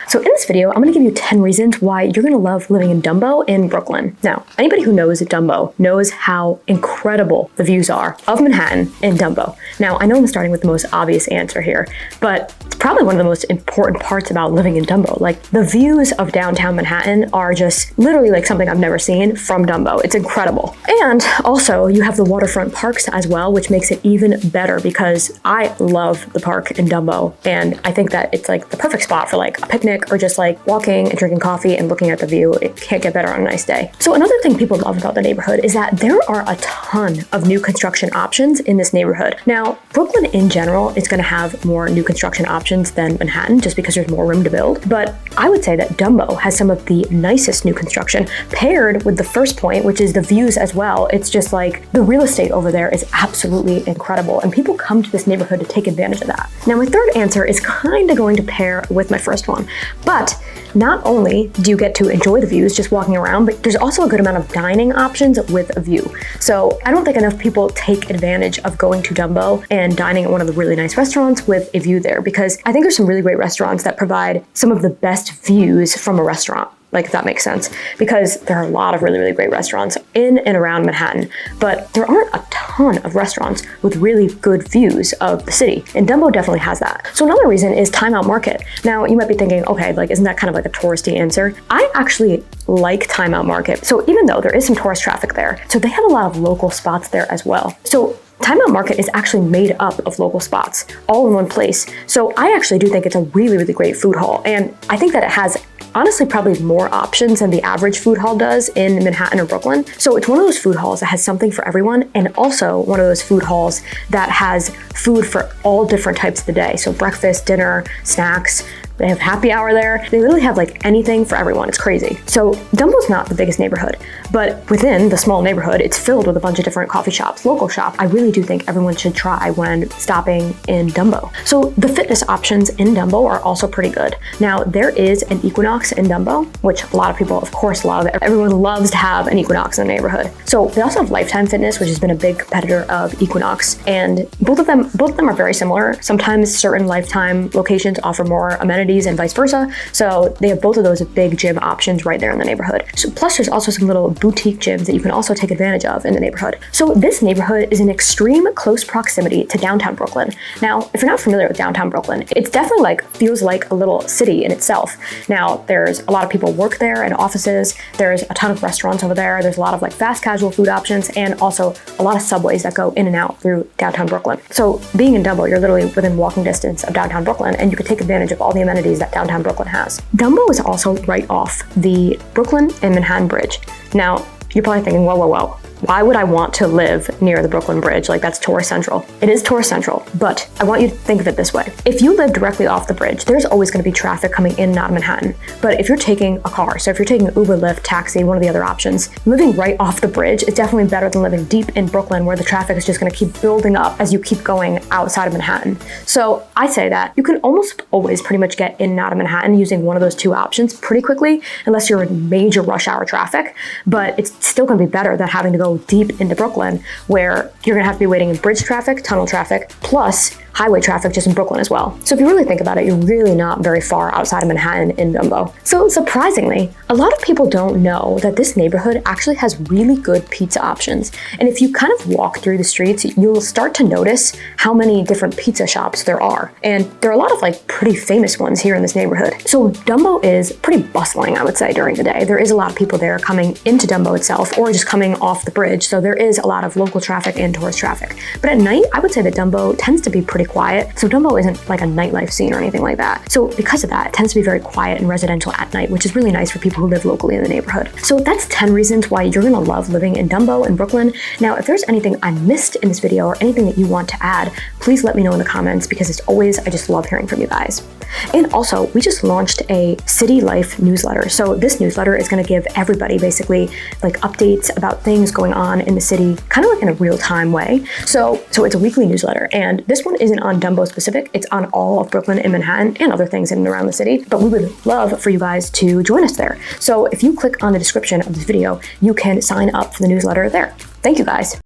So in this video, I'm gonna give you 10 reasons why you're gonna love living in Dumbo in Brooklyn. Now, anybody who knows Dumbo knows how incredible the views are of Manhattan in Dumbo. Now, I know I'm starting with the most obvious answer here, but it's probably one of the most important parts about living in Dumbo. Like, the views of downtown Manhattan are just literally like something I've never seen from Dumbo. It's incredible. And also, you have the waterfront parks as well, which makes it even better because I love the park in Dumbo. And I think that it's like the perfect spot for like a picnic or just like walking and drinking coffee and looking at the view. It can't get better on a nice day. So another thing people love about the neighborhood is that there are a ton of new construction options in this neighborhood. Now, Brooklyn in general is going to have more new construction options than Manhattan just because there's more room to build. But I would say that Dumbo has some of the nicest new construction paired with the first point, which is the views as well. It's just like the real estate over there is absolutely incredible and people come to this neighborhood to take advantage of that. Now, my third answer is kind of going to pair with my first one, but not only do you get to enjoy the views just walking around, but there's also a good amount of dining options with a view. So I don't think enough people take advantage of going to Dumbo and dining at one of the really nice restaurants with a view there, because I think there's some really great restaurants that provide some of the best views from a restaurant. Like, if that makes sense, because there are a lot of really, really great restaurants in and around Manhattan, but there aren't a ton of restaurants with really good views of the city, and Dumbo definitely has that. So another reason is Time Out Market. Now, you might be thinking, okay, like, isn't that kind of like a touristy answer? I actually like Time Out Market. So even though there is some tourist traffic there, so they have a lot of local spots there as well. So Time Out Market is actually made up of local spots all in one place. So I actually do think it's a really, really great food hall, and I think that it has honestly probably more options than the average food hall does in Manhattan or Brooklyn. So it's one of those food halls that has something for everyone, and also one of those food halls that has food for all different types of the day. So breakfast, dinner, snacks. They have happy hour there. They literally have like anything for everyone. It's crazy. So Dumbo's not the biggest neighborhood, but within the small neighborhood, it's filled with a bunch of different coffee shops, local shop. I really do think everyone should try when stopping in Dumbo. So the fitness options in Dumbo are also pretty good. Now, there is an Equinox in Dumbo, which a lot of people, of course, love. Everyone loves to have an Equinox in the neighborhood. So they also have Lifetime Fitness, which has been a big competitor of Equinox, and both of them are very similar. Sometimes certain Lifetime locations offer more amenities and vice versa. So they have both of those big gym options right there in the neighborhood. So plus there's also some little boutique gyms that you can also take advantage of in the neighborhood. So this neighborhood is in extreme close proximity to downtown Brooklyn. Now, if you're not familiar with downtown Brooklyn, it's definitely feels like a little city in itself. Now, there's a lot of people work there and offices. There's a ton of restaurants over there. There's a lot of like fast casual food options and also a lot of subways that go in and out through downtown Brooklyn. So being in Dumbo, you're literally within walking distance of downtown Brooklyn, and you can take advantage of all the amenities that downtown Brooklyn has. Dumbo is also right off the Brooklyn and Manhattan Bridge. Now, you're probably thinking, whoa. Why would I want to live near the Brooklyn Bridge? Like, that's tourist central. It is tourist central, but I want you to think of it this way. If you live directly off the bridge, there's always going to be traffic coming in and out of Manhattan. But if you're taking a car, so if you're taking Uber, Lyft, taxi, one of the other options, living right off the bridge is definitely better than living deep in Brooklyn, where the traffic is just going to keep building up as you keep going outside of Manhattan. So I say that you can almost always pretty much get in and out of Manhattan using one of those two options pretty quickly, unless you're in major rush hour traffic. But it's still going to be better than having to go deep into Brooklyn, where you're gonna have to be waiting in bridge traffic, tunnel traffic, plus highway traffic just in Brooklyn as well. So if you really think about it, you're really not very far outside of Manhattan in Dumbo. So surprisingly, a lot of people don't know that this neighborhood actually has really good pizza options. And if you kind of walk through the streets, you'll start to notice how many different pizza shops there are. And there are a lot of like pretty famous ones here in this neighborhood. So Dumbo is pretty bustling, I would say, during the day. There is a lot of people there coming into Dumbo itself or just coming off the bridge. So there is a lot of local traffic and tourist traffic. But at night, I would say that Dumbo tends to be pretty quiet. So Dumbo isn't like a nightlife scene or anything like that. So because of that, it tends to be very quiet and residential at night, which is really nice for people who live locally in the neighborhood. So that's 10 reasons why you're gonna love living in Dumbo in Brooklyn. Now, if there's anything I missed in this video or anything that you want to add, please let me know in the comments, because as always, I just love hearing from you guys. And also, we just launched a City Life newsletter. So this newsletter is going to give everybody basically like updates about things going on in the city, kind of like in a real-time way. So it's a weekly newsletter, and this one isn't on Dumbo specific. It's on all of Brooklyn and Manhattan and other things in and around the city. But we would love for you guys to join us there. So if you click on the description of this video, you can sign up for the newsletter there. Thank you guys.